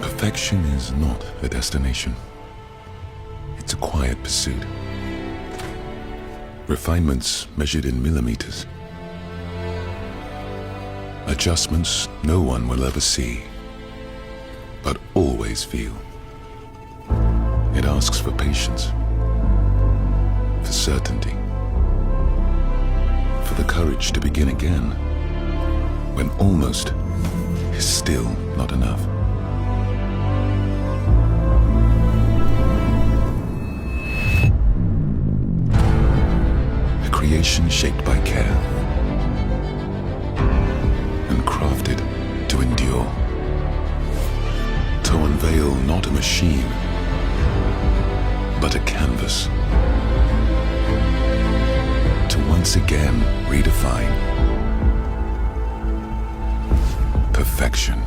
Perfection is not a destination. It's a quiet pursuit. Refinements measured in millimeters. Adjustments no one will ever see, but always feel. It asks for patience, for certainty, for the courage to begin again when almost is still not enough. A creation shaped by care and crafted to endure, to unveil not a machine, but a canvas, to once again redefine perfection.